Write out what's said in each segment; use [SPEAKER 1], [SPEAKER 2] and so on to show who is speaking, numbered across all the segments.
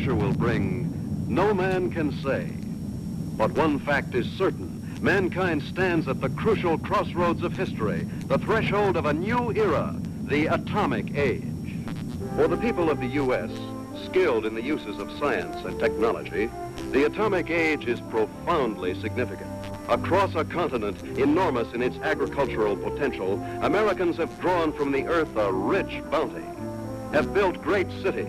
[SPEAKER 1] future will bring, no man can say. But one fact is certain. Mankind stands at the crucial crossroads of history, the threshold of a new era, the atomic age. For the people of the U.S., skilled in the uses of science and technology, the atomic age is profoundly significant. Across a continent enormous in its agricultural potential, Americans have drawn from the earth a rich bounty, have built great cities,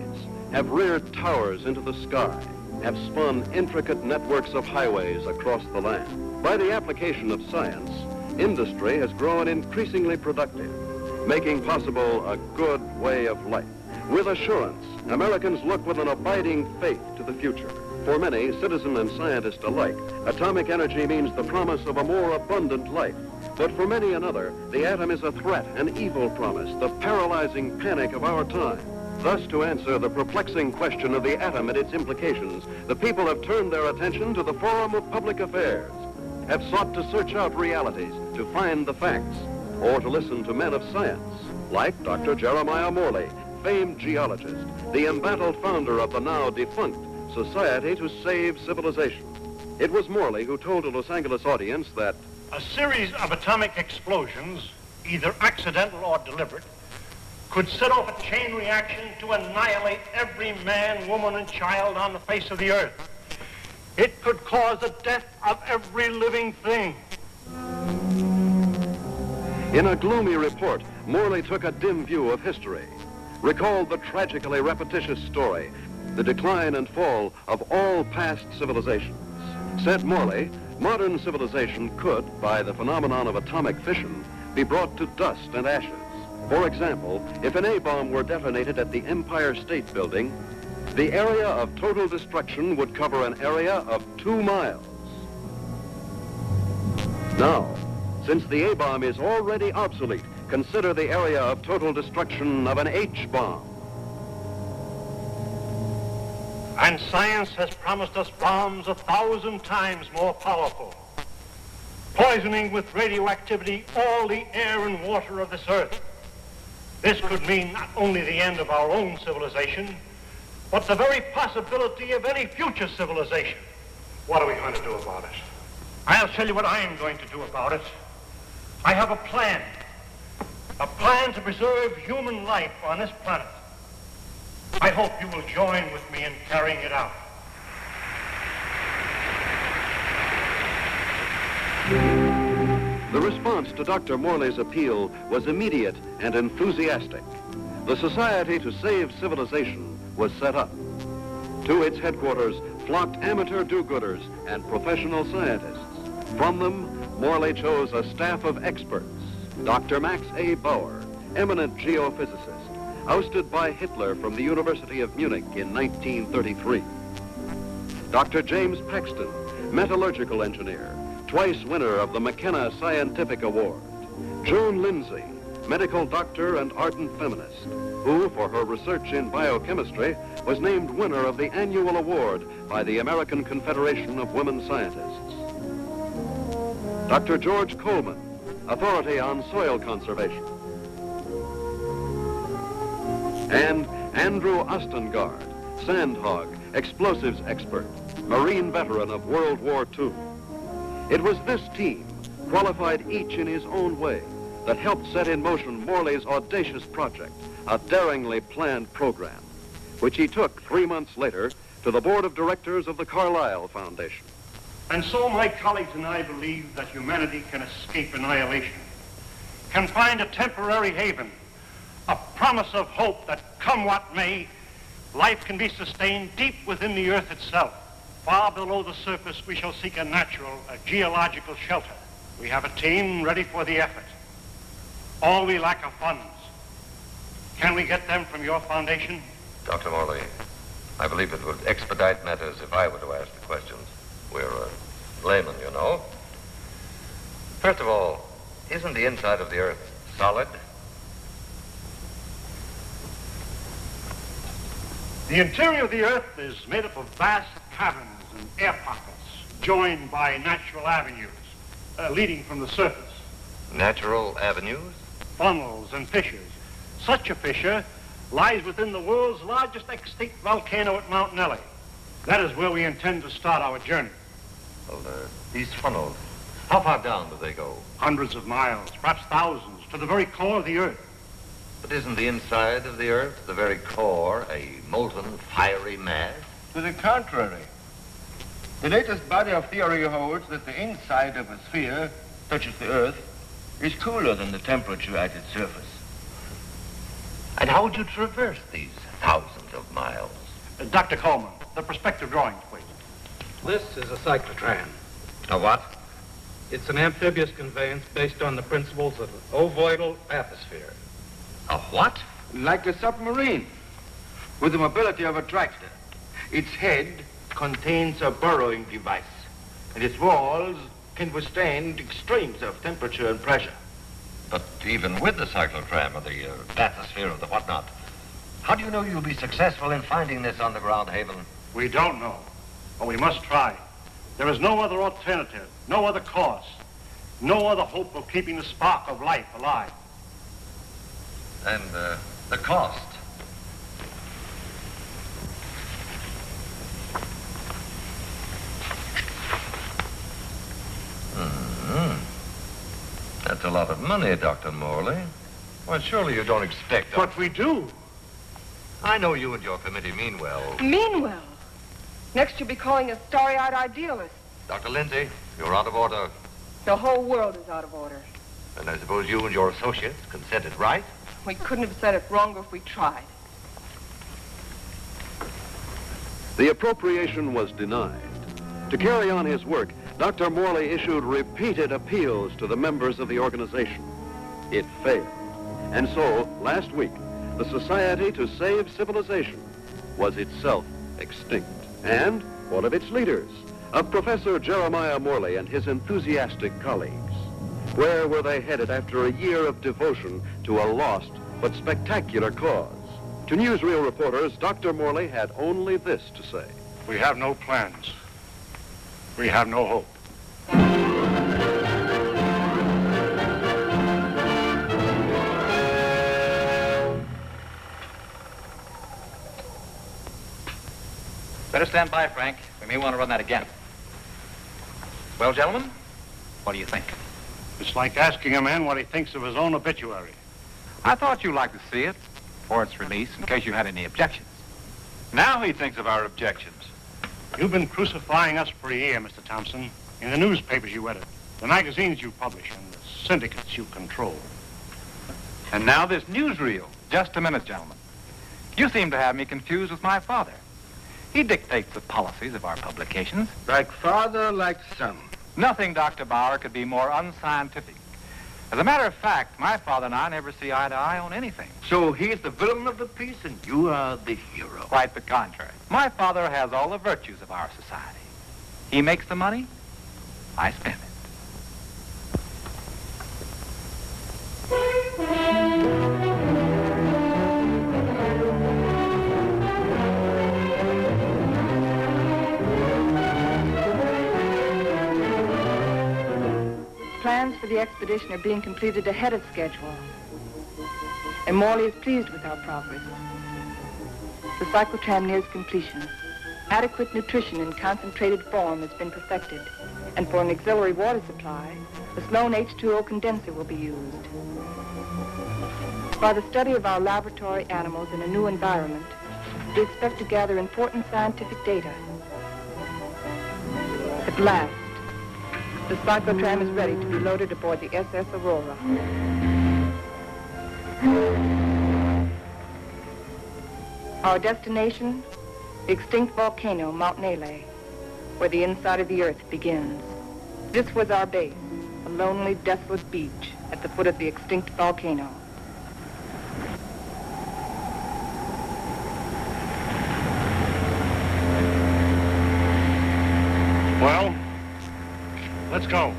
[SPEAKER 1] have reared towers into the sky, have spun intricate networks of highways across the land. By the application of science, industry has grown increasingly productive, making possible a good way of life. With assurance, Americans look with an abiding faith to the future. For many, citizen and scientist alike, atomic energy means the promise of a more abundant life. But for many another, the atom is a threat, an evil promise, the paralyzing panic of our time. Thus, to answer the perplexing question of the atom and its implications, the people have turned their attention to the forum of public affairs, have sought to search out realities, to find the facts, or to listen to men of science, like Dr. Jeremiah Morley, famed geologist, the embattled founder of the now defunct Society to Save Civilization. It was Morley who told a Los Angeles audience that
[SPEAKER 2] a series of atomic explosions, either accidental or deliberate, could set off a chain reaction to annihilate every man, woman, and child on the face of the earth. It could cause the death of every living thing.
[SPEAKER 1] In a gloomy report, Morley took a dim view of history, recalled the tragically repetitious story, the decline and fall of all past civilizations. Said Morley, modern civilization could, by the phenomenon of atomic fission, be brought to dust and ashes. For example, if an A-bomb were detonated at the Empire State Building, the area of total destruction would cover an area of 2 miles. Now, since the A-bomb is already obsolete, consider the area of total destruction of an H-bomb.
[SPEAKER 2] And science has promised us bombs 1,000 times more powerful, poisoning with radioactivity all the air and water of this earth. This could mean not only the end of our own civilization, but the very possibility of any future civilization. What are we going to do about it? I'll tell you what I am going to do about it. I have a plan to preserve human life on this planet. I hope you will join with me in carrying it out.
[SPEAKER 1] The response to Dr. Morley's appeal was immediate and enthusiastic. The Society to Save Civilization was set up. To its headquarters flocked amateur do-gooders and professional scientists. From them, Morley chose a staff of experts. Dr. Max A. Bauer, eminent geophysicist, ousted by Hitler from the University of Munich in 1933. Dr. James Paxton, metallurgical engineer, twice winner of the McKenna Scientific Award. Joan Lindsay, medical doctor and ardent feminist, who, for her research in biochemistry, was named winner of the annual award by the American Confederation of Women Scientists. Dr. George Coleman, authority on soil conservation. And Andrew Ostengard, sandhog, explosives expert, Marine veteran of World War II. It was this team, qualified each in his own way, that helped set in motion Morley's audacious project, a daringly planned program, which he took 3 months later to the board of directors of the Carlyle Foundation.
[SPEAKER 2] And so my colleagues and I believe that humanity can escape annihilation, can find a temporary haven, a promise of hope that, come what may, life can be sustained deep within the earth itself. Far below the surface, we shall seek a natural, a geological shelter. We have a team ready for the effort. All we lack are funds. Can we get them from your foundation?
[SPEAKER 3] Dr. Morley, I believe it would expedite matters if I were to ask the questions. We're laymen, you know. First of all, isn't the inside of the earth solid?
[SPEAKER 2] The interior of the earth is made up of vast caverns and air pockets, joined by natural avenues leading from the surface.
[SPEAKER 3] Natural avenues?
[SPEAKER 2] Funnels and fissures. Such a fissure lies within the world's largest extinct volcano at Mount Nelly. That is where we intend to start our journey.
[SPEAKER 3] Well, these funnels, how far down do they go?
[SPEAKER 2] Hundreds of miles, perhaps thousands, to the very core of the Earth.
[SPEAKER 3] But isn't the inside of the Earth, the very core, a molten, fiery mass?
[SPEAKER 4] To the contrary. The latest body of theory holds that the inside of a sphere, such as the Earth, is cooler than the temperature at its surface.
[SPEAKER 3] And how would you traverse these thousands of miles?
[SPEAKER 2] Dr. Coleman, the perspective drawings, please.
[SPEAKER 5] This is a cyclotram.
[SPEAKER 3] A what?
[SPEAKER 5] It's an amphibious conveyance based on the principles of an ovoidal atmosphere.
[SPEAKER 3] A what?
[SPEAKER 4] Like a submarine, with the mobility of a tractor. Its head contains a burrowing device, and its walls can withstand extremes of temperature and pressure.
[SPEAKER 3] But even with the cyclotram or the atmosphere or the whatnot, how do you know you'll be successful in finding this underground haven?
[SPEAKER 2] We don't know, but we must try. There is no other alternative, no other course, no other hope of keeping the spark of life alive.
[SPEAKER 3] And the cost? That's a lot of money, Dr. Morley. Well, surely you don't expect...
[SPEAKER 2] But we do.
[SPEAKER 3] I know you and your committee mean well.
[SPEAKER 6] Mean well. Next you'll be calling us starry-eyed idealists.
[SPEAKER 3] Dr. Lindsay, you're out of order.
[SPEAKER 6] The whole world is out of order.
[SPEAKER 3] And I suppose you and your associates can set it right?
[SPEAKER 6] We couldn't have said it wronger if we tried.
[SPEAKER 1] The appropriation was denied. To carry on his work, Dr. Morley issued repeated appeals to the members of the organization. It failed. And so, last week, the Society to Save Civilization was itself extinct. And one of its leaders, Professor Jeremiah Morley and his enthusiastic colleagues. Where were they headed after a year of devotion to a lost but spectacular cause? To newsreel reporters, Dr. Morley had only this to say.
[SPEAKER 2] We have no plans. We have no hope.
[SPEAKER 7] Better stand by, Frank. We may want to run that again. Well, gentlemen, what do you think?
[SPEAKER 2] It's like asking a man what he thinks of his own obituary.
[SPEAKER 7] I thought you'd like to see it before its release in case you had any objections.
[SPEAKER 4] Now he thinks of our objections.
[SPEAKER 2] You've been crucifying us for a year, Mr. Thompson, in the newspapers you edit, the magazines you publish, and the syndicates you control.
[SPEAKER 7] And now this newsreel. Just a minute, gentlemen. You seem to have me confused with my father. He dictates the policies of our publications.
[SPEAKER 4] Like father, like son.
[SPEAKER 7] Nothing, Dr. Bauer, could be more unscientific. As a matter of fact, my father and I never see eye to eye on anything.
[SPEAKER 4] So he's the villain of the piece and you are the hero.
[SPEAKER 7] Quite the contrary. My father has all the virtues of our society. He makes the money, I spend it.
[SPEAKER 6] Plans for the expedition are being completed ahead of schedule. And Morley is pleased with our progress. The cyclotram nears completion. Adequate nutrition in concentrated form has been perfected. And for an auxiliary water supply, the Sloan H2O condenser will be used. By the study of our laboratory animals in a new environment, we expect to gather important scientific data. At last, the cyclotram is ready to be loaded aboard the SS Aurora. Our destination, the extinct volcano, Mount Nelly, where the inside of the Earth begins. This was our base, a lonely, desolate beach at the foot of the extinct volcano.
[SPEAKER 2] Well, let's go.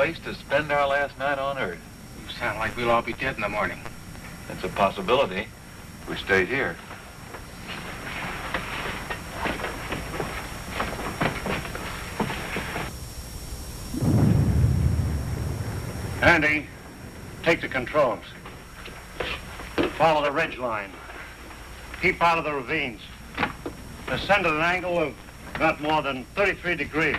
[SPEAKER 8] place to spend our last night on Earth.
[SPEAKER 4] You sound like we'll all be dead in the morning.
[SPEAKER 8] That's a possibility if we stay here.
[SPEAKER 2] Andy, take the controls. Follow the ridge line. Keep out of the ravines. Descend at an angle of not more than 33 degrees.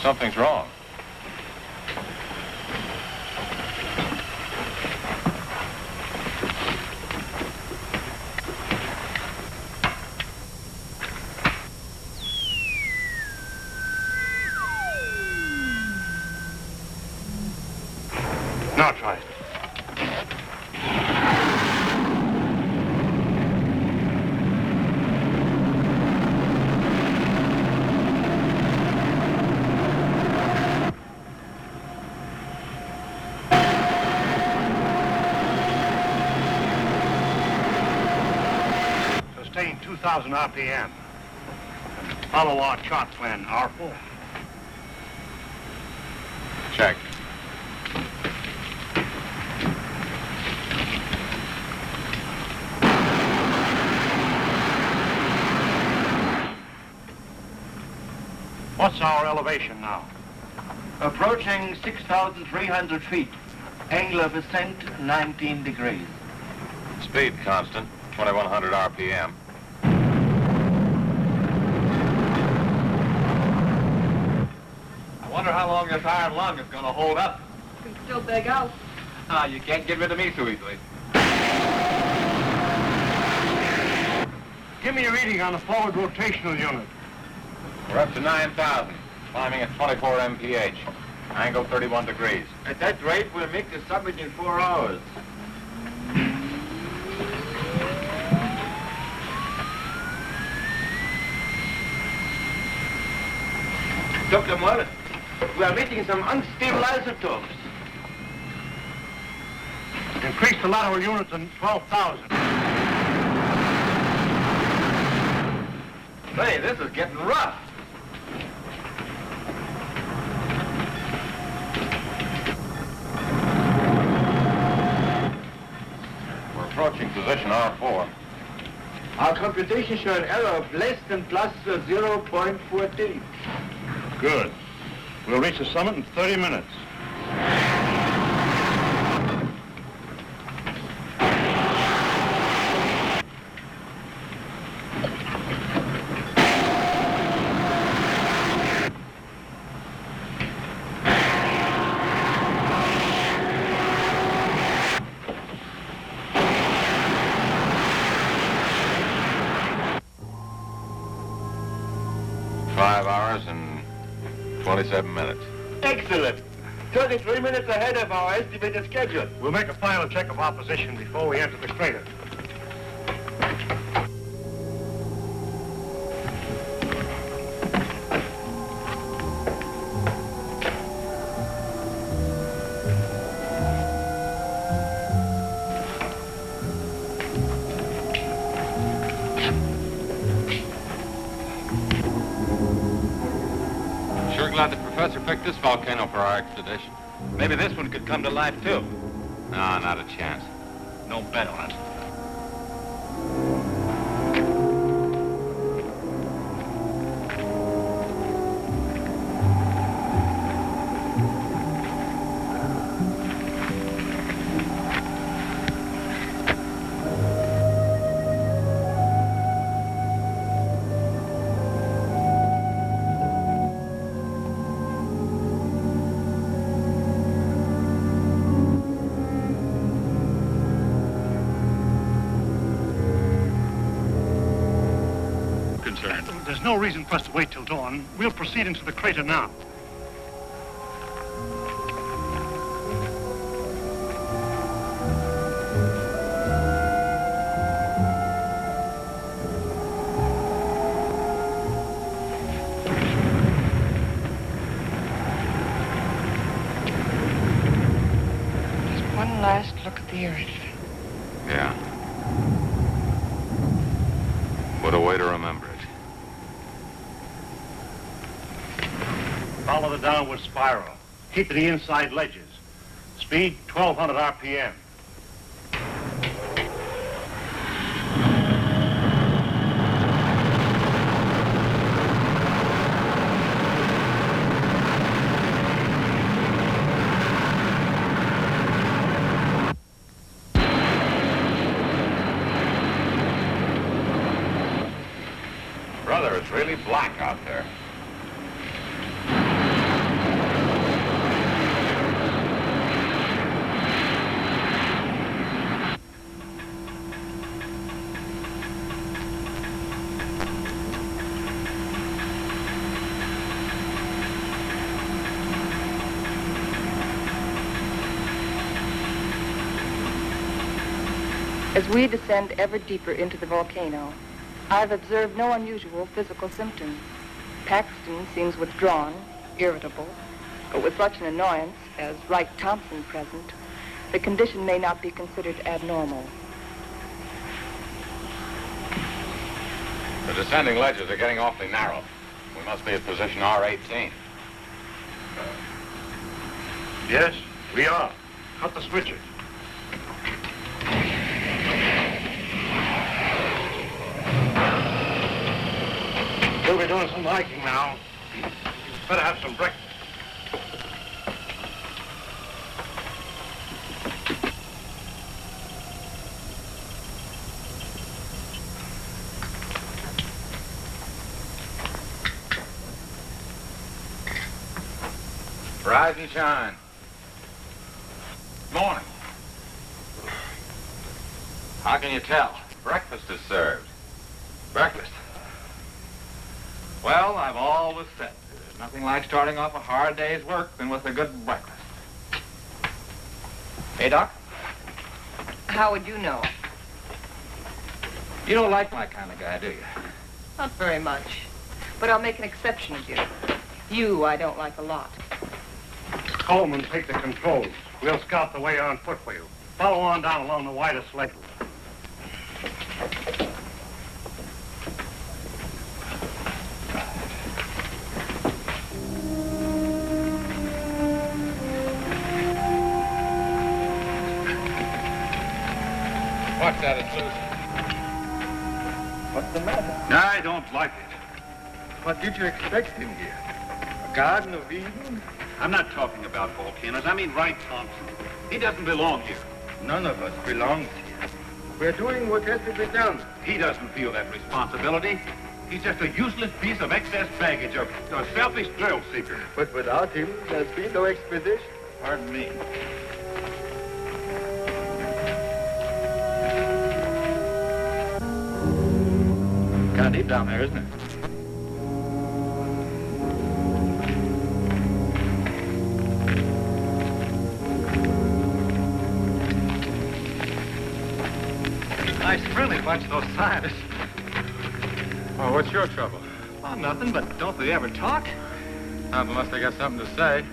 [SPEAKER 8] Something's wrong.
[SPEAKER 2] Now try it. Sustain 2,000 RPM. And follow our chart plan, R4.
[SPEAKER 8] Check.
[SPEAKER 2] What's our elevation now?
[SPEAKER 4] Approaching 6,300 feet. Angle of ascent, 19 degrees.
[SPEAKER 8] Speed constant, 2,100 RPM.
[SPEAKER 7] I wonder how long this iron lung is going to hold up.
[SPEAKER 6] You can still beg out.
[SPEAKER 7] Ah, you can't get rid of me so easily.
[SPEAKER 2] Give me a reading on the forward rotational unit.
[SPEAKER 8] We're up to 9,000, climbing at 24 mph. Angle 31 degrees.
[SPEAKER 4] At that rate, we'll make the summit in 4 hours. Dr. Muller, we are meeting some unstable isotopes.
[SPEAKER 2] Increase the lateral unit to 12,000.
[SPEAKER 7] Say, this is getting rough.
[SPEAKER 8] We're approaching position R4.
[SPEAKER 4] Our computations show an error of less than plus 0.14.
[SPEAKER 2] Good. We'll reach the summit in 30 minutes.
[SPEAKER 8] Five hours and 27 minutes.
[SPEAKER 4] Excellent. 33 minutes ahead of our estimated schedule.
[SPEAKER 2] We'll make a final check of our position before we enter the crater.
[SPEAKER 8] Sure glad the professor picked this volcano for our expedition.
[SPEAKER 7] Maybe this one could come to life, too.
[SPEAKER 8] No, not a chance.
[SPEAKER 7] No bet on it.
[SPEAKER 2] There's no reason for us to wait till dawn. We'll proceed into the crater now.
[SPEAKER 4] the earth.
[SPEAKER 8] Yeah. What a way to remember it.
[SPEAKER 2] Follow the downward spiral. Keep to the inside ledges. Speed 1,200 RPM.
[SPEAKER 8] Brother, it's really black out there.
[SPEAKER 6] As we descend ever deeper into the volcano, I've observed no unusual physical symptoms. Paxton seems withdrawn, irritable, but with such an annoyance as Wright Thompson present, the condition may not be considered abnormal.
[SPEAKER 8] The descending ledges are getting awfully narrow. We must be at position R18.
[SPEAKER 2] Yes, we are. Cut the switches. We'll be doing some hiking now. Better have some breakfast.
[SPEAKER 8] Rise and shine. Morning. How can you tell? Breakfast is served.
[SPEAKER 7] Breakfast. Well, I've always said there's nothing like starting off a hard day's work than with a good breakfast. Hey, Doc?
[SPEAKER 6] How would you know?
[SPEAKER 7] You don't like my kind of guy, do you?
[SPEAKER 6] Not very much. But I'll make an exception of you. You I don't like a lot.
[SPEAKER 2] Coleman, take the controls. We'll scout the way on foot for you. Follow on down along the widest ledge.
[SPEAKER 8] What's that, it's Susan?
[SPEAKER 4] What's the matter?
[SPEAKER 2] I don't like it.
[SPEAKER 4] What did you expect in here? A Garden of Eden?
[SPEAKER 2] I'm not talking about volcanoes. I mean Wright Thompson. He doesn't belong here.
[SPEAKER 4] None of us belongs here. We're doing what has to be done.
[SPEAKER 2] He doesn't feel that responsibility. He's just a useless piece of excess baggage, a selfish thrill seeker.
[SPEAKER 4] But without him, there's been no expedition.
[SPEAKER 2] Pardon me.
[SPEAKER 7] Kind of deep down there, isn't it? Nice friendly bunch, those scientists.
[SPEAKER 8] Oh, what's your trouble?
[SPEAKER 7] Oh, nothing, but don't they ever talk?
[SPEAKER 8] Not unless they got something to say.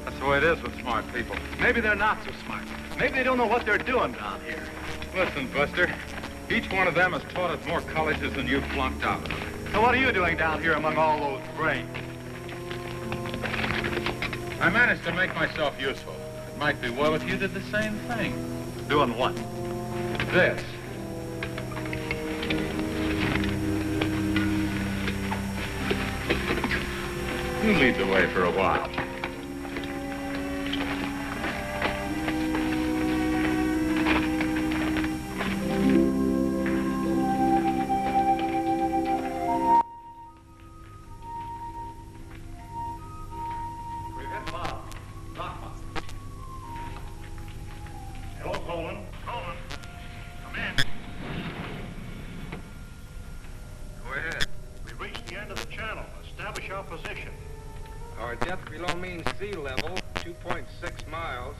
[SPEAKER 8] That's the way it is with smart people.
[SPEAKER 7] Maybe they're not so smart. Maybe they don't know what they're doing down here.
[SPEAKER 8] Listen, Buster. Each one of them has taught us more colleges than you've flunked out of.
[SPEAKER 7] So what are you doing down here among all those brains?
[SPEAKER 8] I managed to make myself useful. It might be well if you did the same thing.
[SPEAKER 7] Doing what?
[SPEAKER 8] This. You lead the way for a while.
[SPEAKER 2] Hello, Coleman. Coleman, come in.
[SPEAKER 4] Go ahead.
[SPEAKER 2] We've reached the end of the channel. Establish our position.
[SPEAKER 4] Our depth below mean sea level, 2.6 miles.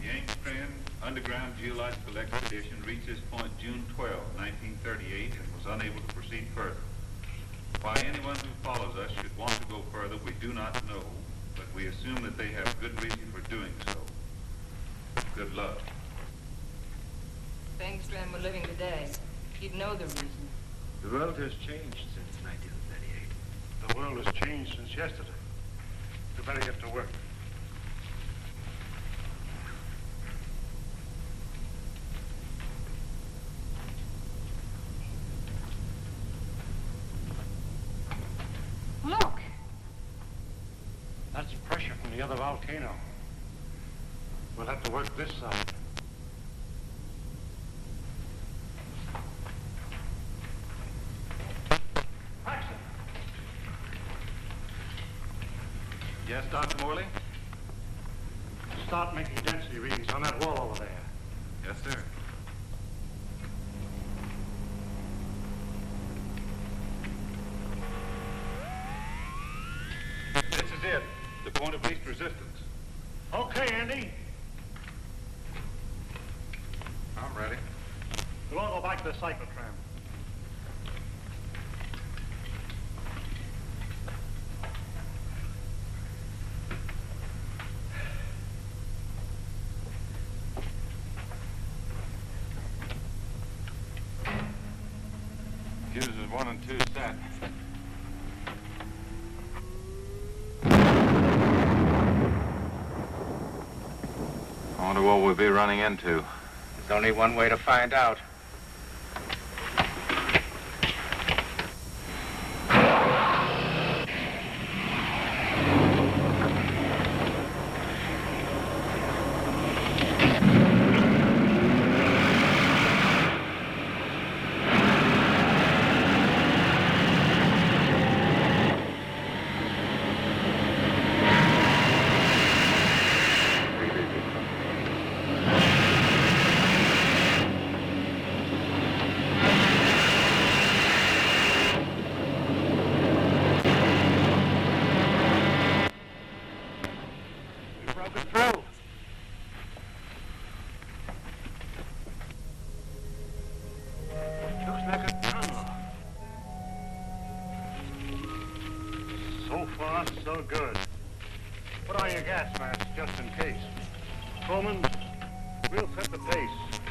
[SPEAKER 8] Yank strand
[SPEAKER 9] underground geological expedition reached this point June 12, 1938, and was unable to proceed further. Why anyone who follows us should want to go further, we do not know, but we assume that they have good reason for doing so. Good luck.
[SPEAKER 6] If Engström were living today, he'd know the reason.
[SPEAKER 4] The world has changed since 1938.
[SPEAKER 2] The world has changed since yesterday. We better get to work.
[SPEAKER 6] Look!
[SPEAKER 2] That's pressure from the other volcano. We'll have to work this side. Paxton!
[SPEAKER 9] Yes, Dr. Morley?
[SPEAKER 2] Start making density readings on that wall over there.
[SPEAKER 9] Yes, sir. This is it. The point of least resistance.
[SPEAKER 2] Okay, Andy.
[SPEAKER 9] I'm ready.
[SPEAKER 2] We'll all go back to the cyclotram.
[SPEAKER 9] Fuses 1 and 2 set. I wonder what we'll be running into.
[SPEAKER 8] There's only one way to find out.
[SPEAKER 2] So good. Put on your gas masks just in case. Coleman, we'll set the pace.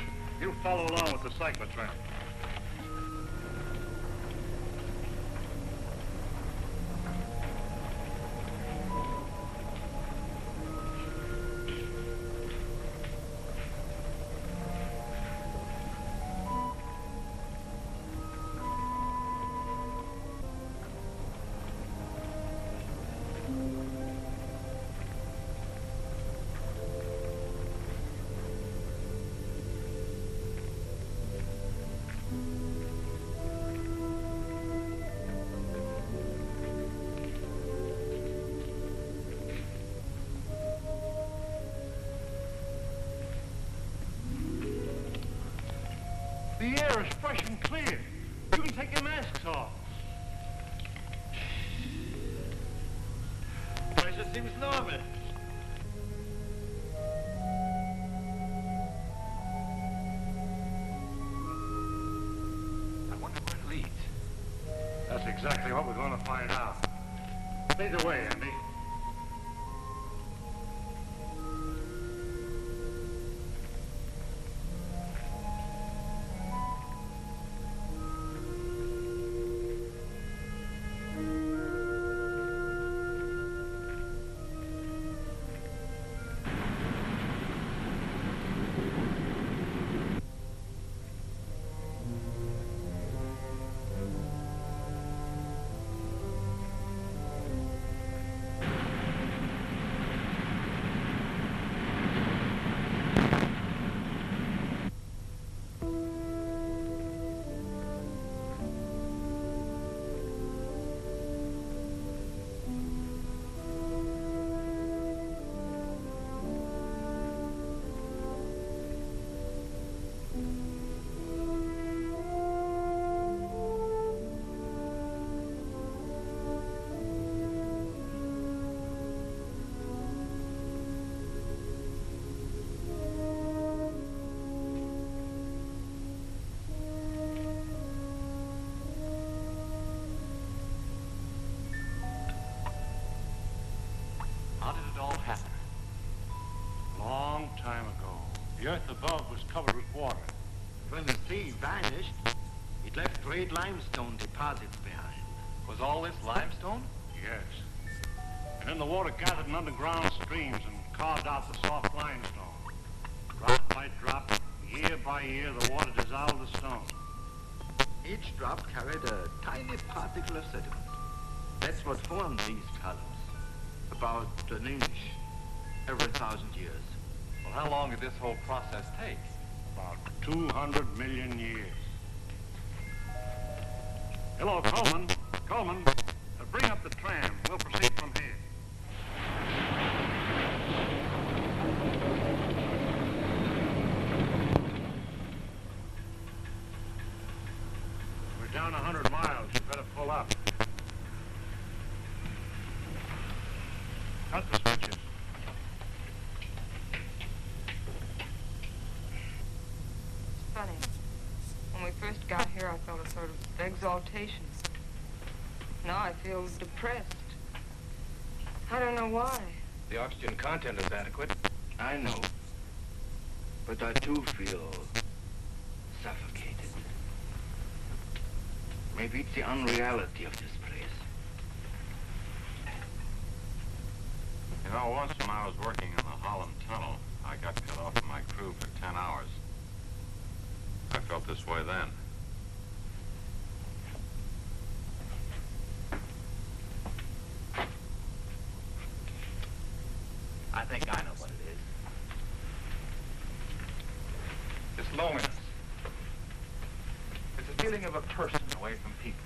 [SPEAKER 2] You follow along with the cyclotram. The air is fresh and clear. You can take your masks off. Pressure seems normal.
[SPEAKER 9] I wonder where it leads.
[SPEAKER 2] That's exactly what we're going to find out. Lead the way, Andy. above was covered with water.
[SPEAKER 4] When the sea vanished, it left great limestone deposits behind.
[SPEAKER 7] Was all this limestone?
[SPEAKER 2] Yes. And then the water gathered in underground streams and carved out the soft limestone. Drop by drop, year by year, the water dissolved the stone.
[SPEAKER 4] Each drop carried a tiny particle of sediment. That's what formed these columns. About an inch every 1,000 years.
[SPEAKER 7] Well, how long did this whole process take?
[SPEAKER 2] About 200 million years. Hello, Coleman. Coleman, bring up the tram. We'll proceed from here. We're down 100 miles. You better pull up. Cut the switches.
[SPEAKER 6] It's funny. When we first got here, I felt a sort of exaltation. Now I feel depressed. I don't know why.
[SPEAKER 5] The oxygen content is adequate.
[SPEAKER 4] I know. But I too feel suffocated. Maybe it's the unreality of this place.
[SPEAKER 8] You know, once when I was working in the Holland Tunnel, I got cut off from my crew for 10 hours. I felt this way then.
[SPEAKER 7] I think I know what it is. It's loneliness. It's the feeling of a person away from people.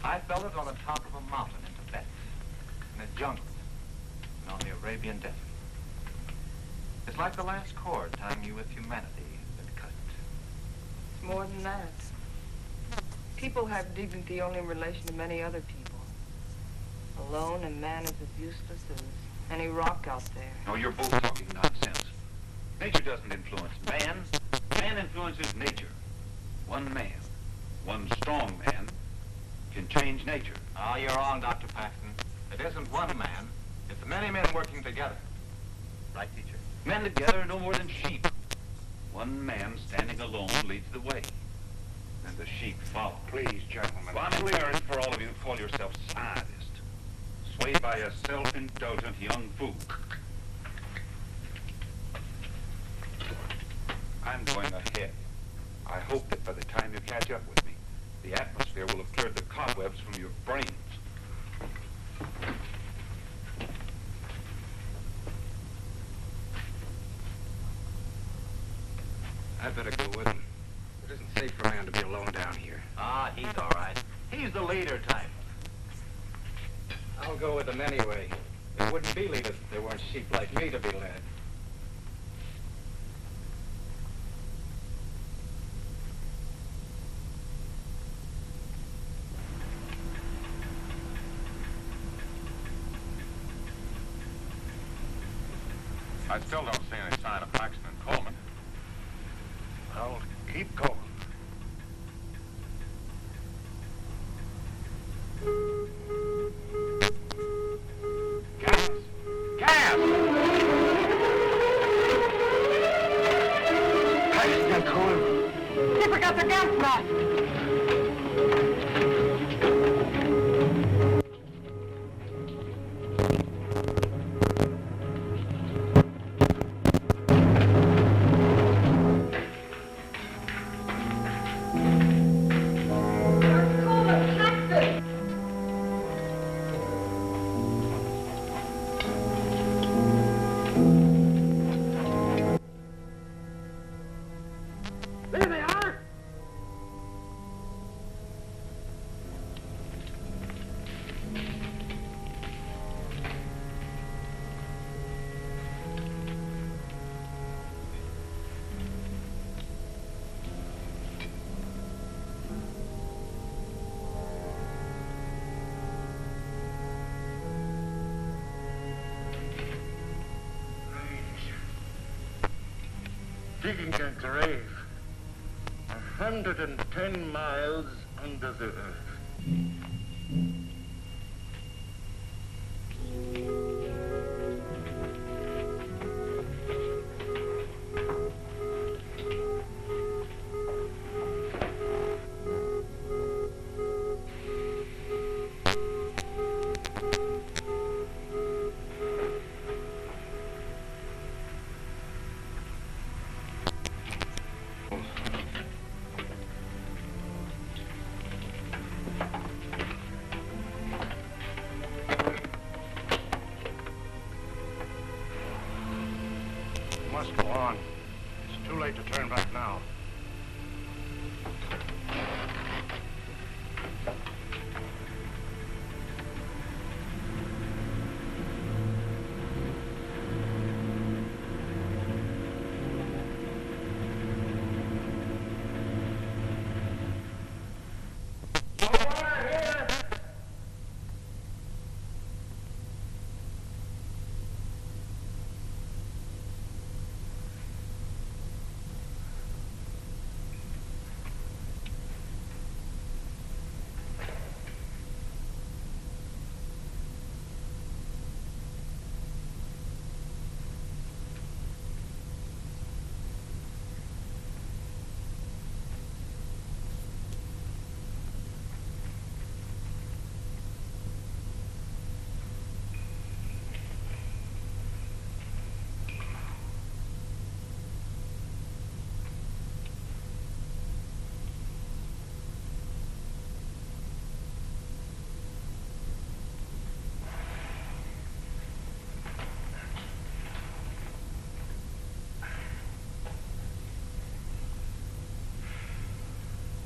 [SPEAKER 7] I felt it on the top of a mountain in Tibet, in a jungle, and on the Arabian Desert. It's like the last cord tying you with humanity that cut.
[SPEAKER 6] It's more than that. People have dignity only in relation to many other people. Alone, a man is as useless as any rock out there.
[SPEAKER 10] No, you're both talking nonsense. Nature doesn't influence man. Man influences nature. One man, one strong man, can change nature.
[SPEAKER 7] Oh, you're wrong, Dr. Paxton. It isn't one man. It's many men working together. Right, teacher?
[SPEAKER 10] Men together are no more than sheep. One man standing alone leads the way, and the sheep follow.
[SPEAKER 2] Please, gentlemen.
[SPEAKER 10] Well, I'm embarrassed for all of you who call yourselves scientists, swayed by a self-indulgent young fool. I'm going ahead. I hope that by the time you catch up with me, the atmosphere will have cleared the cobwebs from your brains.
[SPEAKER 5] I'd better go with him. It isn't safe for a man to be alone down here.
[SPEAKER 7] Ah, he's all right. He's the leader type.
[SPEAKER 5] I'll go with them anyway. There wouldn't be leaders if there weren't sheep like me to be led.
[SPEAKER 8] I still don't see any sign of Paxton and Coleman.
[SPEAKER 2] Well, keep going.
[SPEAKER 8] Gas! Gas!
[SPEAKER 4] Paxton and Coleman.
[SPEAKER 6] They forgot their gas mask.
[SPEAKER 2] There they are!
[SPEAKER 4] Digging a grave 110 miles under the earth.
[SPEAKER 2] turn back now.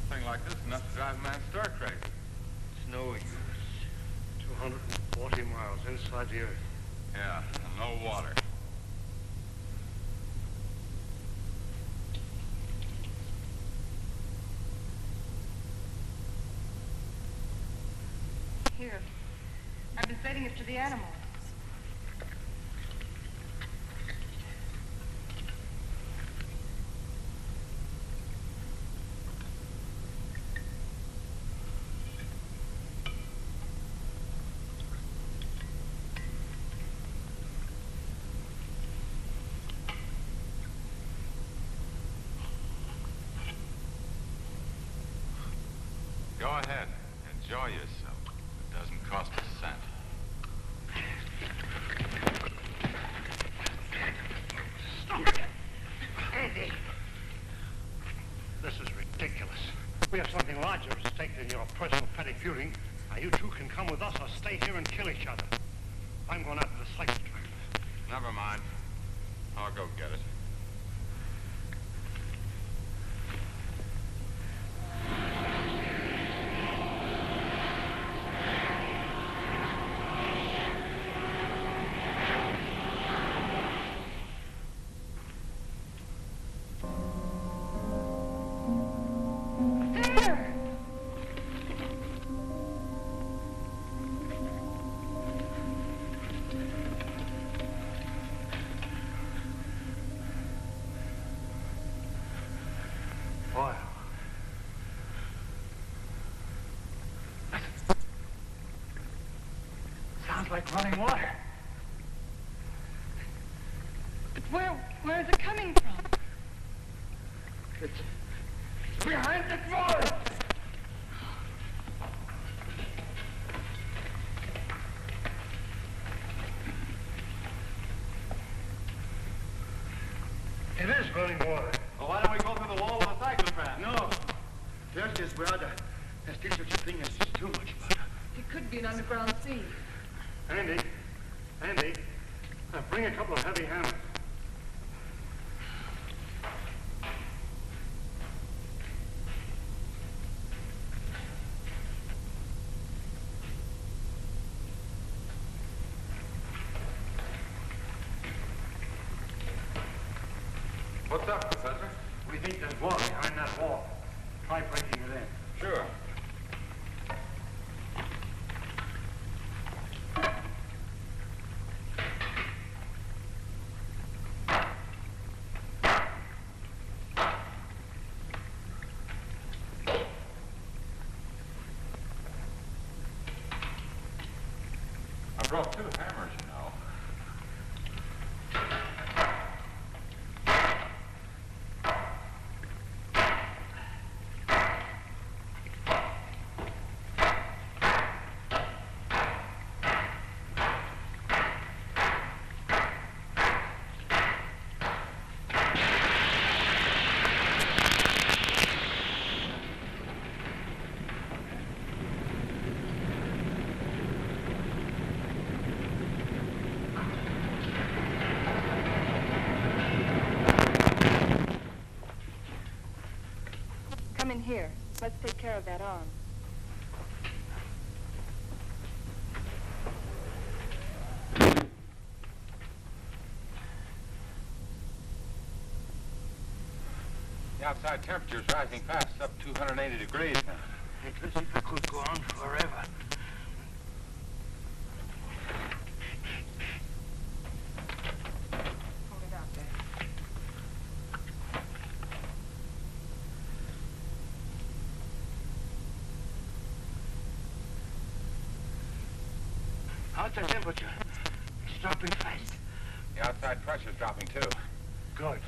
[SPEAKER 8] Thing like this is enough to drive a man stir crazy.
[SPEAKER 2] It's no use. 240 miles inside the earth.
[SPEAKER 8] Yeah, and no water.
[SPEAKER 6] Here. I've been setting it to the animals.
[SPEAKER 8] Go ahead. Enjoy yourself. It doesn't cost a cent.
[SPEAKER 2] Stop it! Andy! This is ridiculous. We have something larger at stake than your personal petty feuding. Now you two can come with us or stay here and kill each other. I'm going after the cyclotron.
[SPEAKER 8] Never mind. I'll go get it.
[SPEAKER 2] Oil. Sounds like running water.
[SPEAKER 6] But where is it coming from?
[SPEAKER 2] It's behind the door! It is running water.
[SPEAKER 4] Well, why don't we go through the wall of the cyclotron? No. There's this brother. There's still such a thing as too much water.
[SPEAKER 6] It could be an underground sea.
[SPEAKER 2] Andy, bring a couple of heavy hammers.
[SPEAKER 8] What's up, Professor?
[SPEAKER 2] We think there's water behind that wall. Try breaking it in.
[SPEAKER 8] Sure. I brought 2 hammers, you know.
[SPEAKER 6] care of that arm.
[SPEAKER 8] The outside temperature's rising fast. It's up 280 degrees now.
[SPEAKER 4] It looks like it could go on forever.
[SPEAKER 6] Hold it out there.
[SPEAKER 4] Outside temperature. It's dropping fast.
[SPEAKER 8] The outside pressure's dropping, too.
[SPEAKER 2] Good.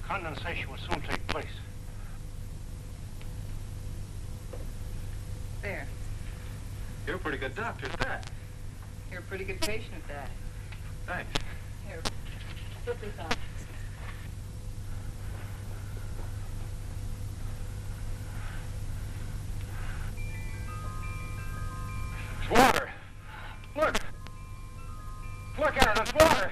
[SPEAKER 2] Condensation will soon take place.
[SPEAKER 6] There.
[SPEAKER 10] You're a pretty good doctor at that.
[SPEAKER 6] You're a pretty good patient at that.
[SPEAKER 10] Thanks.
[SPEAKER 6] Here, put this on.
[SPEAKER 8] It's water. Look. Look at it. It's water.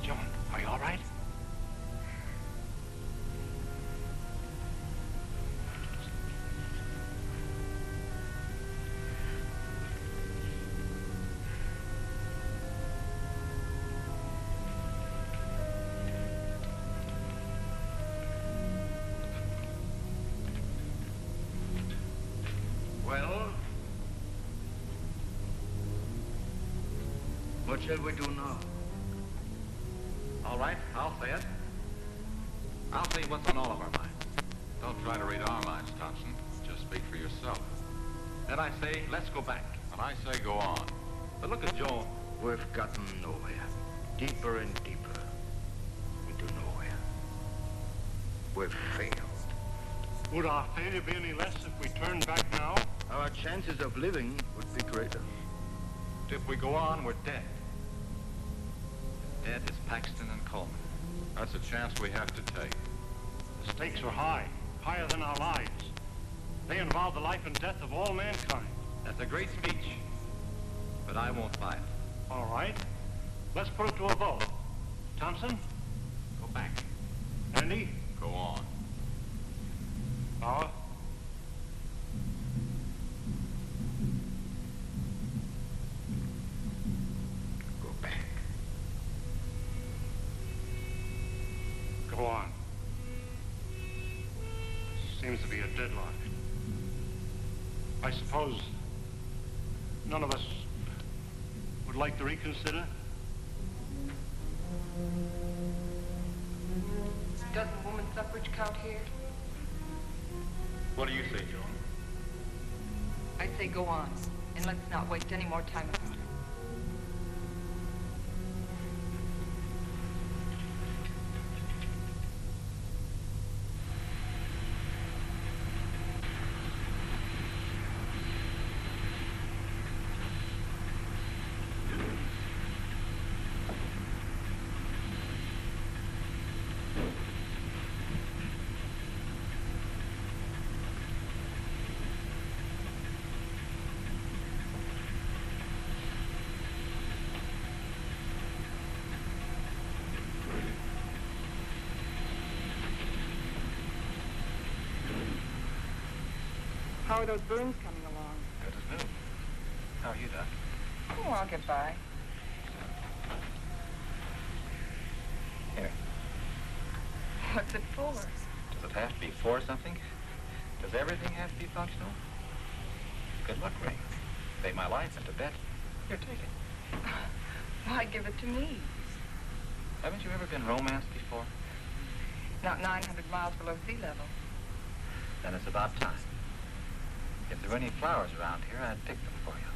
[SPEAKER 2] Joan, are you all right?
[SPEAKER 4] Well, what shall we do now?
[SPEAKER 10] All right, I'll say it. I'll say what's on all of our minds.
[SPEAKER 8] Don't try to read our minds, Thompson. Just speak for yourself.
[SPEAKER 10] Then I say, let's go back.
[SPEAKER 8] And I say go on.
[SPEAKER 10] But look at Joan.
[SPEAKER 4] We've gotten nowhere. Deeper and deeper into nowhere. We've failed.
[SPEAKER 2] Would our failure be any less if we turned back now?
[SPEAKER 4] Our chances of living would be greater.
[SPEAKER 10] If we go on, we're dead. Dead is Paxton and Coleman.
[SPEAKER 8] That's a chance we have to take.
[SPEAKER 2] The stakes are high, higher than our lives. They involve the life and death of all mankind.
[SPEAKER 10] That's a great speech. But I won't buy it.
[SPEAKER 2] All right. Let's put it to a vote. Thompson?
[SPEAKER 10] Go back.
[SPEAKER 2] Andy?
[SPEAKER 8] Go on.
[SPEAKER 2] Bauer?
[SPEAKER 4] Go back.
[SPEAKER 2] Go on. Seems to be a deadlock. I suppose none of us would like to reconsider?
[SPEAKER 6] Doesn't woman suffrage count here?
[SPEAKER 10] What do you say, Joan?
[SPEAKER 6] I'd say go on, and let's not waste any more time about it. How are those burns coming along?
[SPEAKER 10] Good as new. How are you, Doc?
[SPEAKER 6] Oh, I'll get by.
[SPEAKER 10] Here.
[SPEAKER 6] What's it for?
[SPEAKER 7] Does it have to be for something? Does everything have to be functional? Good luck, Ray. Save my life in Tibet. Here, take it.
[SPEAKER 6] Why give it to me?
[SPEAKER 7] Haven't you ever been romanced before?
[SPEAKER 6] Not 900 miles below sea level.
[SPEAKER 7] Then it's about time. If there were any flowers around here, I'd pick them for you.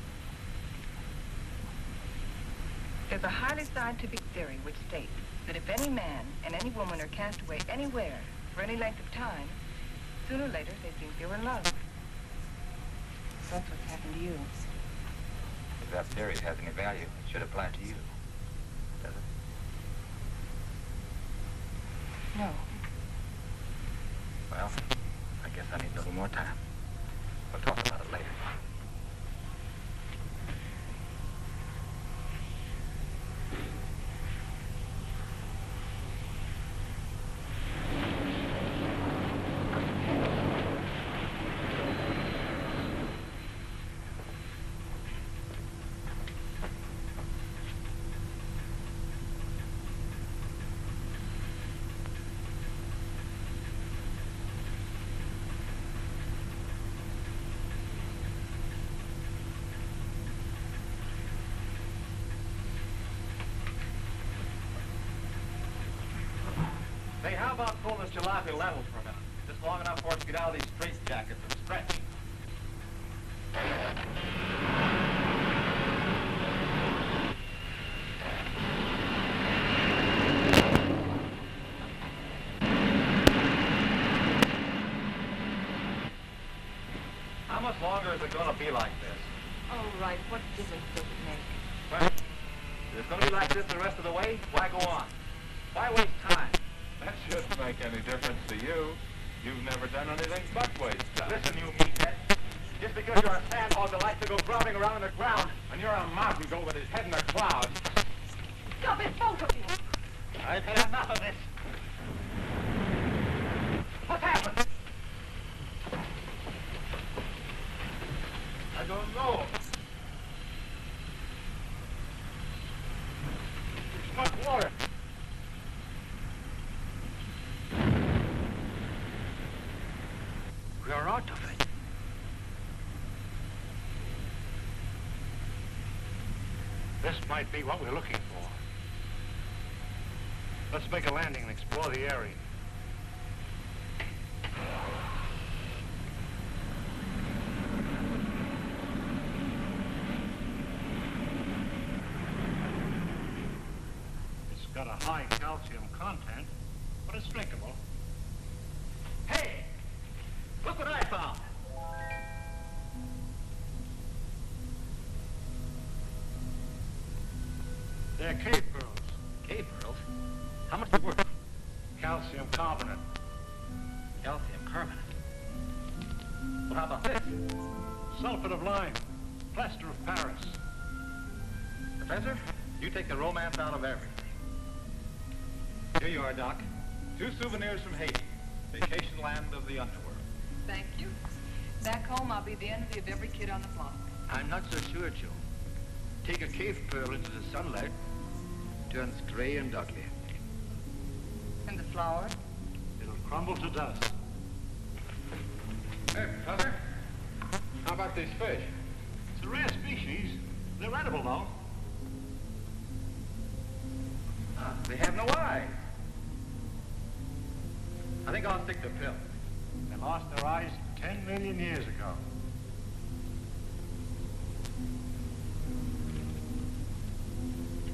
[SPEAKER 6] There's a highly scientific theory which states that if any man and any woman are cast away anywhere for any length of time, sooner or later they think they were in love. That's what's happened to you.
[SPEAKER 7] If that theory has any value, it should apply to you. Does it?
[SPEAKER 6] No.
[SPEAKER 7] Well, I guess I need a little more time. We'll talk about it later.
[SPEAKER 10] Hey, how about pulling this jalopy level for a minute? Just long enough for us to get out of these straitjackets and stretch. How much longer is it going to be like this?
[SPEAKER 6] All right, what difference does it make?
[SPEAKER 10] Well, if it's going to be like this the rest of the way, why go on? Why waste time?
[SPEAKER 9] That shouldn't make any difference to you. You've never done anything but waste time.
[SPEAKER 10] Listen, you meathead. Just because you're a sandhog that likes to go grubbing around in the ground, and you're a mountain goat with his head in the clouds.
[SPEAKER 6] Stop it, both of you!
[SPEAKER 10] I've had enough of this. What's happened? I don't know. There's much water.
[SPEAKER 4] We are out of it.
[SPEAKER 2] This might be what we're looking for. Let's make a landing and explore the area. It's got a high calcium content, but it's drinkable.
[SPEAKER 10] Hey! Look what I found.
[SPEAKER 2] They're cave pearls.
[SPEAKER 10] Cave pearls? How much they worth?
[SPEAKER 2] Calcium carbonate.
[SPEAKER 10] Calcium carbonate. Well, how about this?
[SPEAKER 2] Sulfate of lime. Plaster of Paris.
[SPEAKER 10] Professor, you take the romance out of everything. Here you are, Doc. 2 souvenirs from Haiti. Vacation land of the underworld.
[SPEAKER 6] Thank you. Back home, I'll be the envy of every kid on the block.
[SPEAKER 4] I'm not so sure, Joe. Take a cave pearl into the sunlight, turns gray and ugly.
[SPEAKER 6] And the flower?
[SPEAKER 2] It'll crumble to dust.
[SPEAKER 8] Hey, Professor, how about these fish?
[SPEAKER 2] It's a rare species. They're edible, though.
[SPEAKER 10] They have no eyes. I think I'll stick to pills.
[SPEAKER 2] They lost their eyes 10 million years ago.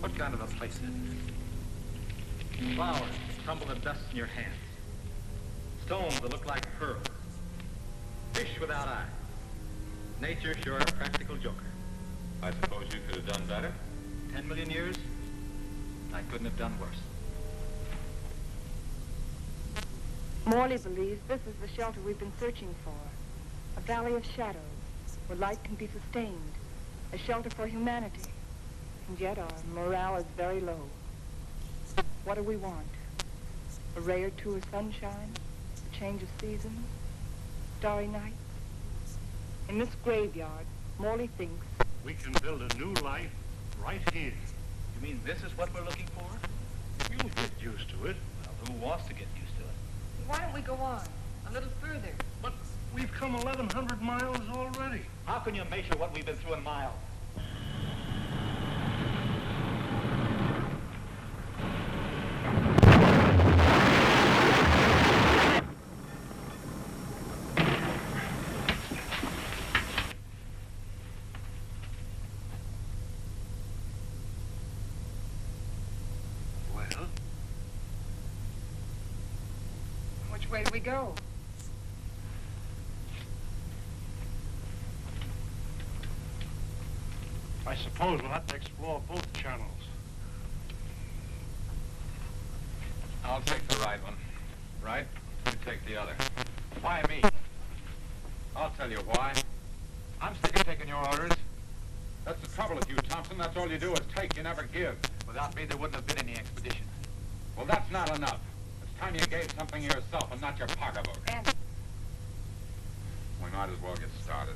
[SPEAKER 10] What kind of a place is it? Flowers crumble to dust in your hands. Stones that look like pearls. Fish without eyes. Nature sure a practical joker.
[SPEAKER 8] I suppose you could have done better.
[SPEAKER 10] 10 million years, I couldn't have done worse.
[SPEAKER 6] Morley believes this is the shelter we've been searching for. A valley of shadows, where light can be sustained. A shelter for humanity. And yet our morale is very low. What do we want? A ray or two of sunshine? A change of seasons? Starry nights? In this graveyard, Morley thinks
[SPEAKER 2] We can build a new life right here.
[SPEAKER 10] You mean this is what we're looking for?
[SPEAKER 2] You'll get used to it.
[SPEAKER 10] Well, who wants to get used to it?
[SPEAKER 6] go on. A little further.
[SPEAKER 2] But we've come 1,100 miles already.
[SPEAKER 10] How can you measure what we've been through in miles?
[SPEAKER 2] Well?
[SPEAKER 6] Which way do we go?
[SPEAKER 2] I suppose we'll have to explore both channels.
[SPEAKER 7] I'll take the right one. Right? You take the other. Why me? I'll tell you why. I'm sick of taking your orders. That's the trouble with you, Thompson. That's all you do is take, you never give. Without me, there wouldn't have been any expedition. Well, that's not enough. It's time you gave something yourself and not your pocketbook.
[SPEAKER 6] And
[SPEAKER 7] We might as well get started.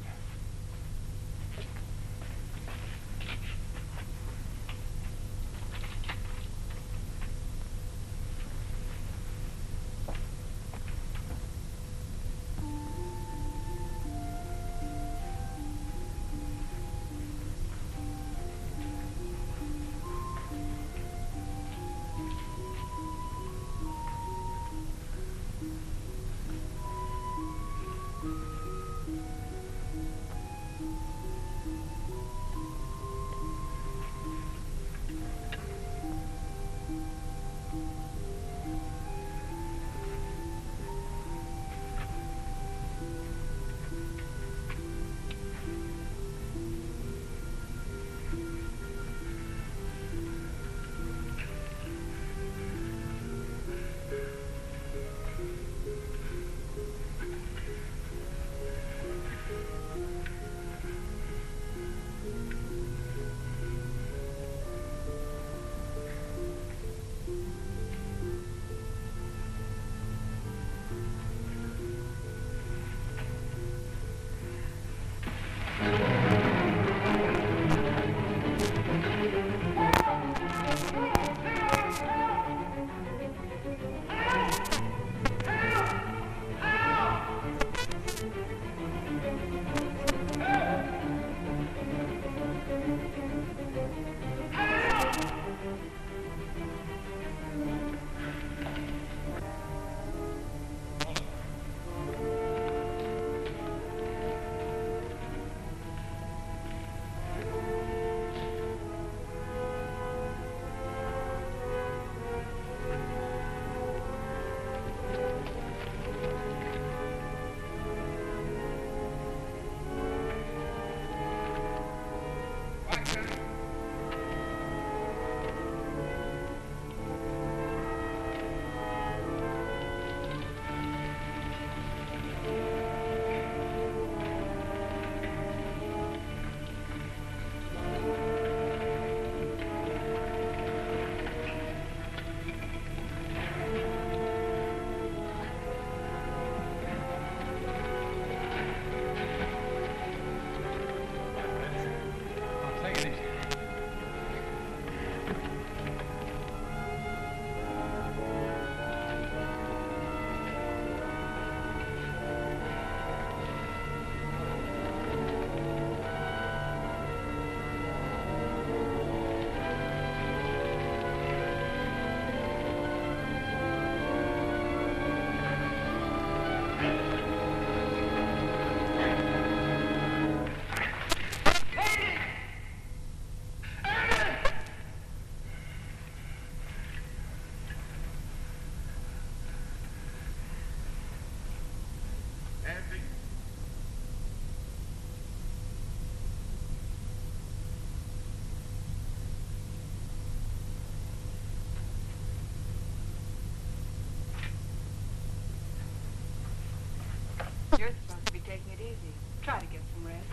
[SPEAKER 6] you're supposed to be taking it easy. Try to get some rest.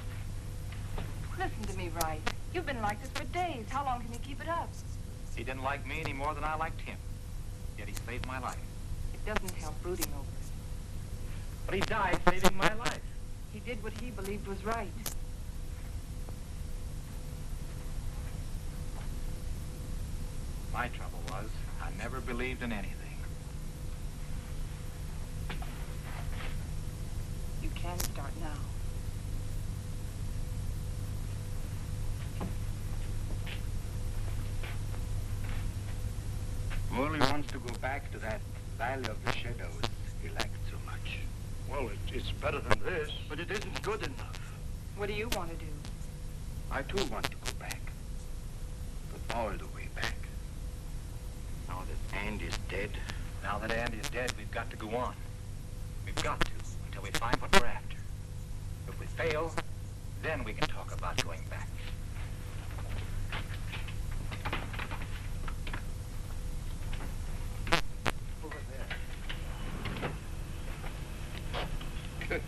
[SPEAKER 6] Listen to me, Wright. You've been like this for days. How long can you keep it up?
[SPEAKER 10] He didn't like me any more than I liked him. Yet he saved my life.
[SPEAKER 6] It doesn't help brooding over it.
[SPEAKER 10] But he died saving my life.
[SPEAKER 6] He did what he believed was right.
[SPEAKER 10] My trouble was, I never believed in anything.
[SPEAKER 4] Morley wants to go back to that Valley of the Shadows he liked so much.
[SPEAKER 2] Well, it's better than this.
[SPEAKER 4] But it isn't good enough.
[SPEAKER 6] What do you want to do?
[SPEAKER 4] I too want to go back. But all the way back. Now that Andy's dead.
[SPEAKER 10] Now that Andy's dead, we've got to go on. We've got to, until we find what we're after. If we fail, then we can talk about going back. Over there.
[SPEAKER 4] Good.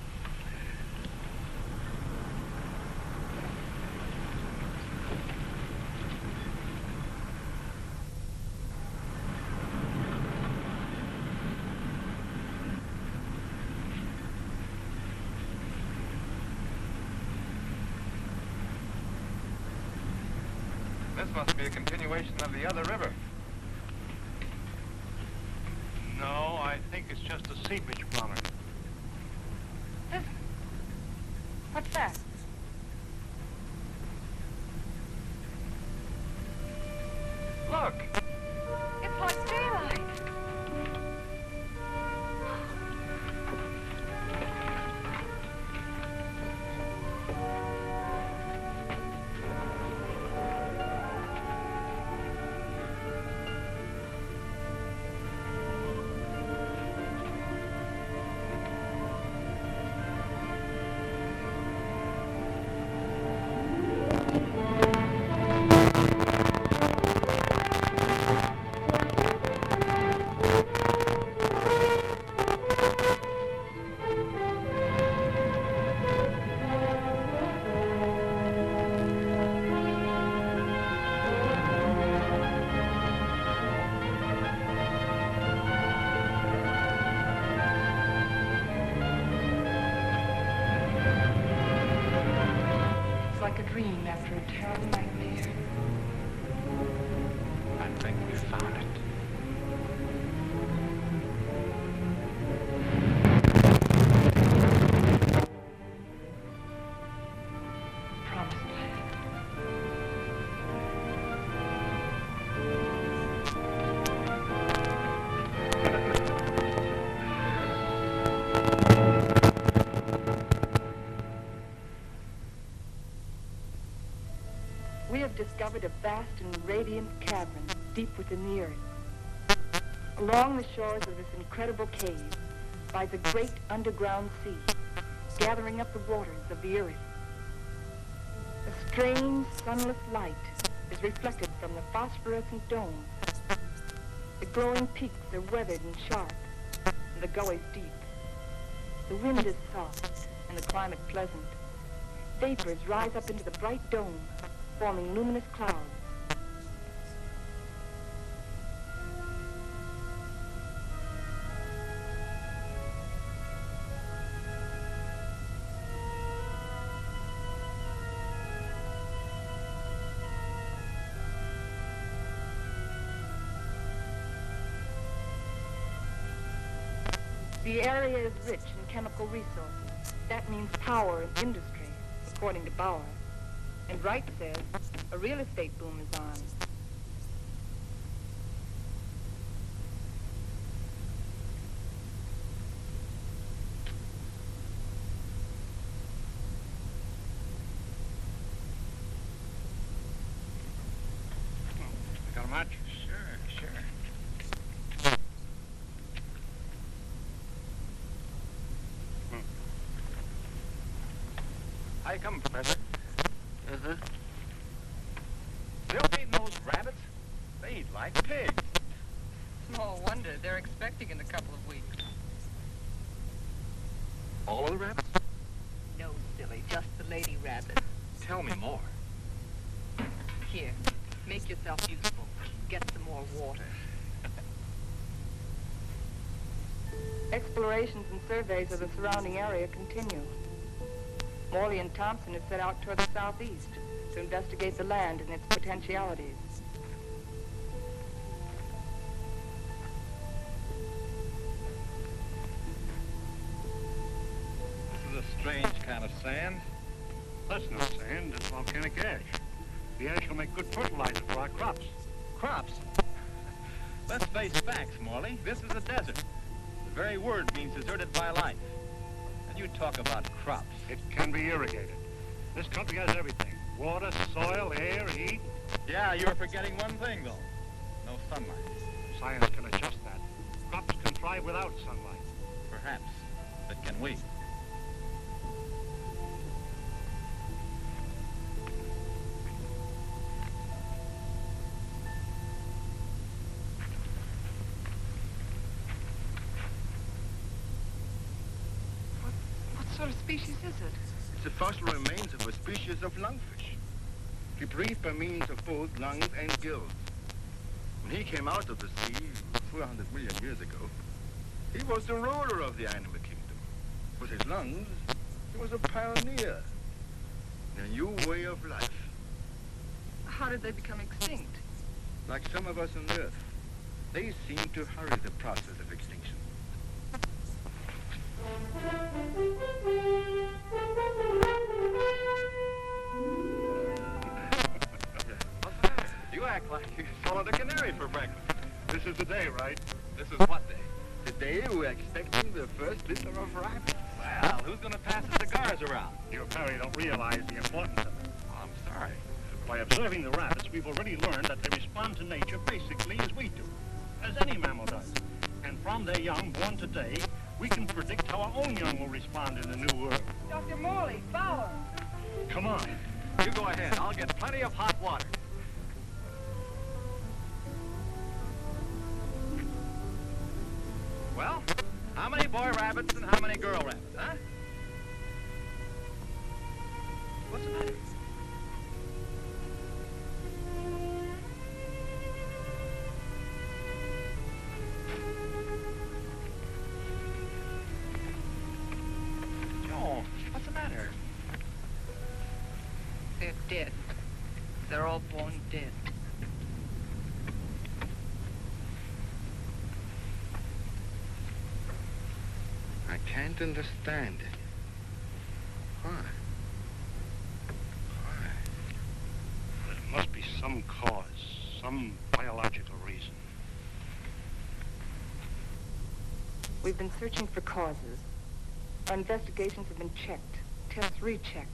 [SPEAKER 10] This must be a continuation of the other river.
[SPEAKER 2] No, I think it's just a seepage plummet.
[SPEAKER 6] Listen. What's that?
[SPEAKER 10] Look!
[SPEAKER 6] It's like daylight. Like a dream after a terrible nightmare.
[SPEAKER 10] I think we found it.
[SPEAKER 6] Promised land. We have discovered a vast and radiant cavern deep within the earth. Along the shores of this incredible cave lies a great underground sea, gathering up the waters of the earth. A strange, sunless light is reflected from the phosphorescent domes. The glowing peaks are weathered and sharp, and the gullies deep. The wind is soft, and the climate pleasant. Vapors rise up into the bright dome, forming luminous clouds. The area is rich in chemical resources. That means power and industry, according to Bauer. And Wright says a real estate boom is on.
[SPEAKER 2] You got a match?
[SPEAKER 10] Sure. How you coming, Professor?
[SPEAKER 4] Uh-huh.
[SPEAKER 10] Still feeding those rabbits? They eat like pigs.
[SPEAKER 6] Small wonder. They're expecting in a couple of weeks.
[SPEAKER 10] All of the rabbits?
[SPEAKER 11] No, silly, just the lady rabbit.
[SPEAKER 10] Tell me more.
[SPEAKER 11] Here, make yourself useful. Get some more water.
[SPEAKER 6] Explorations and surveys of the surrounding area continue. Morley and Thompson have set out toward the southeast to investigate the land and its potentialities.
[SPEAKER 5] This is a strange kind of sand.
[SPEAKER 2] That's not sand, it's volcanic ash. The ash will make good fertilizer for our crops.
[SPEAKER 10] Crops? Let's face facts, Morley. This is a desert. The very word means deserted by life. And you talk about crops.
[SPEAKER 2] It can be irrigated. This country has everything. Water, soil, air, heat.
[SPEAKER 10] Yeah, you're forgetting one thing, though. No sunlight.
[SPEAKER 2] Science can adjust that. Crops can thrive without sunlight.
[SPEAKER 10] Perhaps. But can we?
[SPEAKER 11] What sort of species is it?
[SPEAKER 4] It's the fossil remains of a species of lungfish. He breathed by means of both lungs and gills. When he came out of the sea 400 million years ago, he was the ruler of the animal kingdom. With his lungs, he was a pioneer in a new way of life.
[SPEAKER 11] How did they become extinct?
[SPEAKER 4] Like some of us on Earth, they seem to hurry the process of extinction.
[SPEAKER 10] You act like you swallowed a canary for breakfast.
[SPEAKER 2] This is the day, right?
[SPEAKER 10] This is what day?
[SPEAKER 4] Today, we're expecting the first litter of rabbits.
[SPEAKER 10] Well, who's going to pass the cigars around?
[SPEAKER 2] You apparently don't realize the importance of it.
[SPEAKER 10] Oh, I'm sorry.
[SPEAKER 2] By observing the rabbits, we've already learned that they respond to nature basically as we do, as any mammal does. And from their young born today, we can predict how our own young will respond in the new world.
[SPEAKER 6] Dr. Morley, Bauer.
[SPEAKER 2] Come on.
[SPEAKER 10] You go ahead. I'll get plenty of hot water. Well, how many boy rabbits and how many girl rabbits, huh? What's the matter? Joan, what's the matter?
[SPEAKER 11] They're dead. They're all born dead.
[SPEAKER 4] I can't understand it. Why?
[SPEAKER 2] There must be some cause, some biological reason.
[SPEAKER 6] We've been searching for causes. Our investigations have been checked, tests rechecked.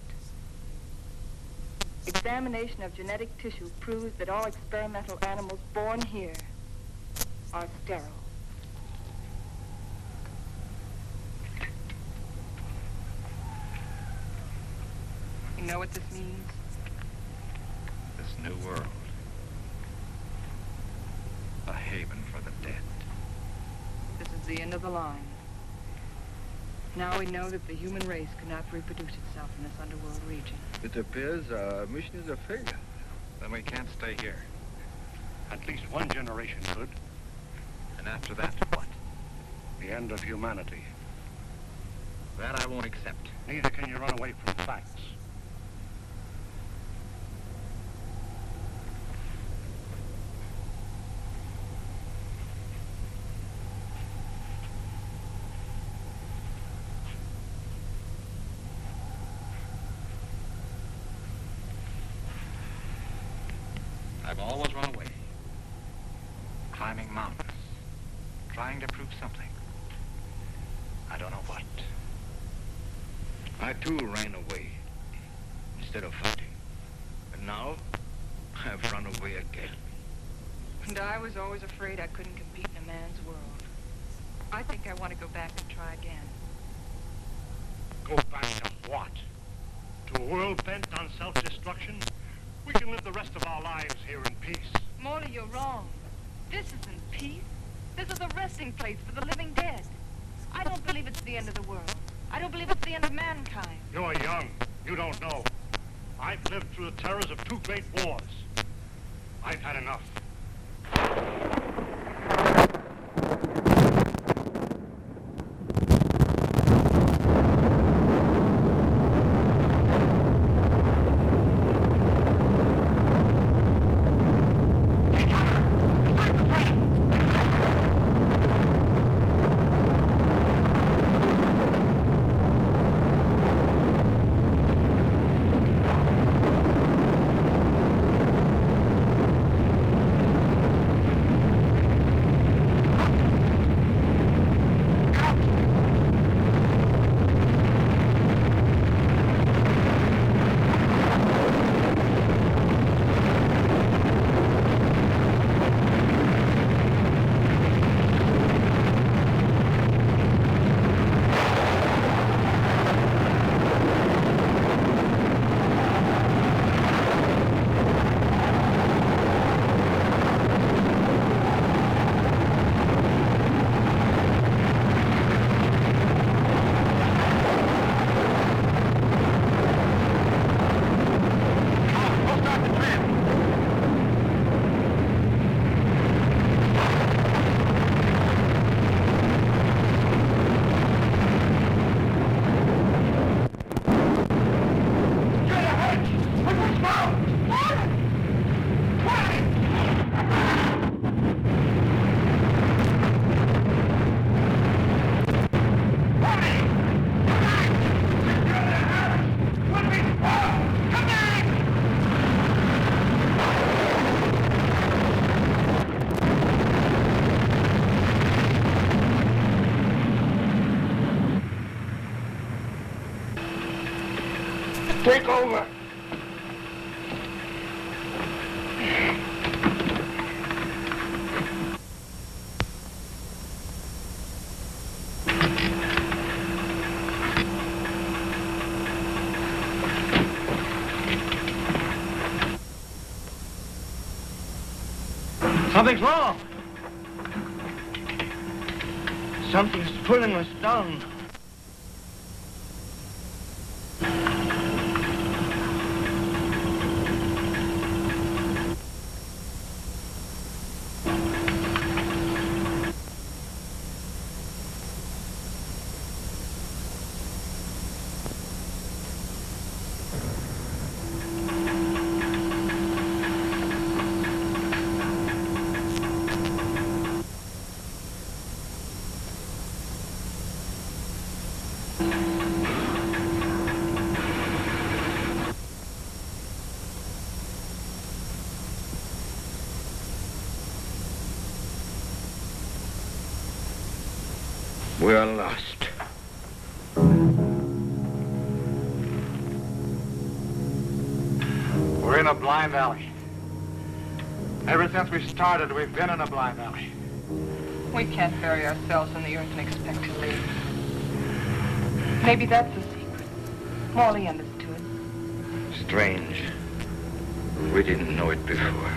[SPEAKER 6] Examination of genetic tissue proves that all experimental animals born here are sterile.
[SPEAKER 11] You know what this means?
[SPEAKER 7] This new world. A haven for the dead.
[SPEAKER 11] This is the end of the line. Now we know that the human race cannot reproduce itself in this underworld region.
[SPEAKER 4] It appears our mission is a failure.
[SPEAKER 7] Then we can't stay here.
[SPEAKER 2] At least one generation could.
[SPEAKER 7] And after that, what?
[SPEAKER 2] The end of humanity.
[SPEAKER 7] That I won't accept.
[SPEAKER 2] Neither can you run away from facts.
[SPEAKER 7] I've always run away. Climbing mountains. Trying to prove something. I don't know what.
[SPEAKER 4] I too ran away instead of fighting. And now I've run away again.
[SPEAKER 11] And I was always afraid I couldn't compete in a man's world. I think I want to go back and try again.
[SPEAKER 2] Go back to what? To a world bent on self-destruction? We can live the rest of our lives here in peace.
[SPEAKER 11] Morley, you're wrong. This isn't peace. This is a resting place for the living dead. I don't believe it's the end of the world. I don't believe it's the end of mankind.
[SPEAKER 2] You're young. You don't know. I've lived through the terrors of 2 great wars. I've had enough.
[SPEAKER 4] Take over.
[SPEAKER 10] Something's wrong.
[SPEAKER 4] Something's pulling us down. We are lost.
[SPEAKER 10] We're in a blind alley. Ever since we started, we've been in a blind alley.
[SPEAKER 6] We can't bury ourselves in the earth and expect to live. Maybe that's the secret. Morley understood.
[SPEAKER 4] Strange. We didn't know it before.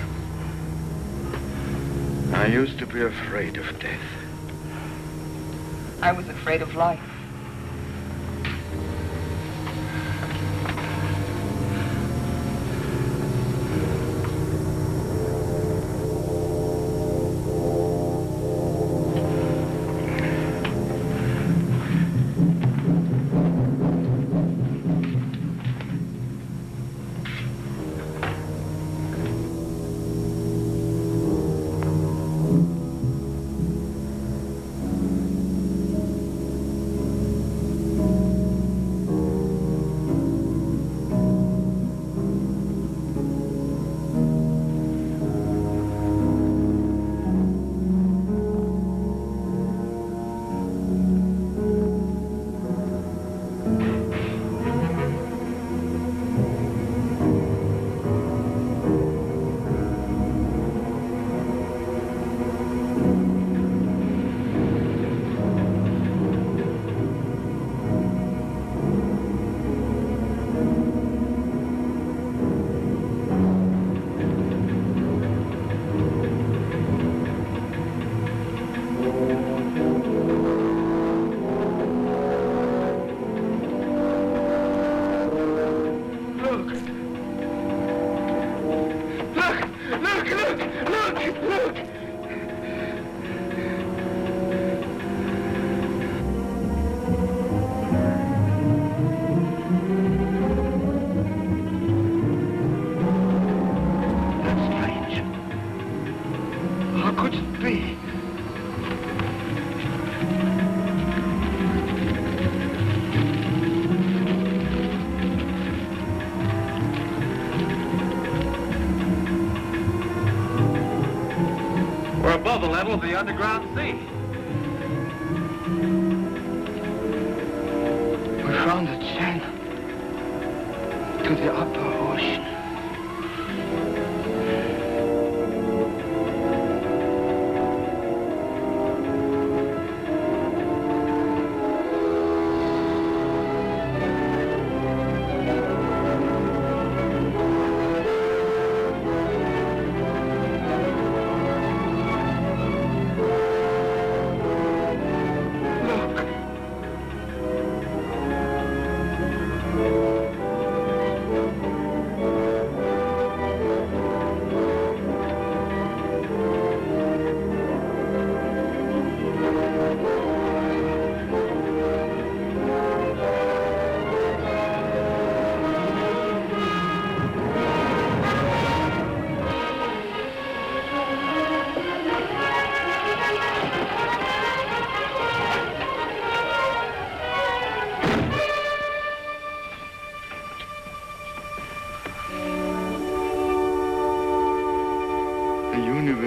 [SPEAKER 4] I used to be afraid of death.
[SPEAKER 6] I was afraid of life.
[SPEAKER 10] Above the level of the underground sea.
[SPEAKER 4] We found a channel to the upper ocean.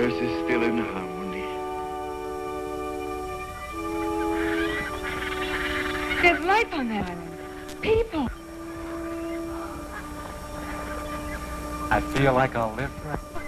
[SPEAKER 4] Is still in harmony.
[SPEAKER 6] There's life on that island. People.
[SPEAKER 10] I feel like I'll live forever.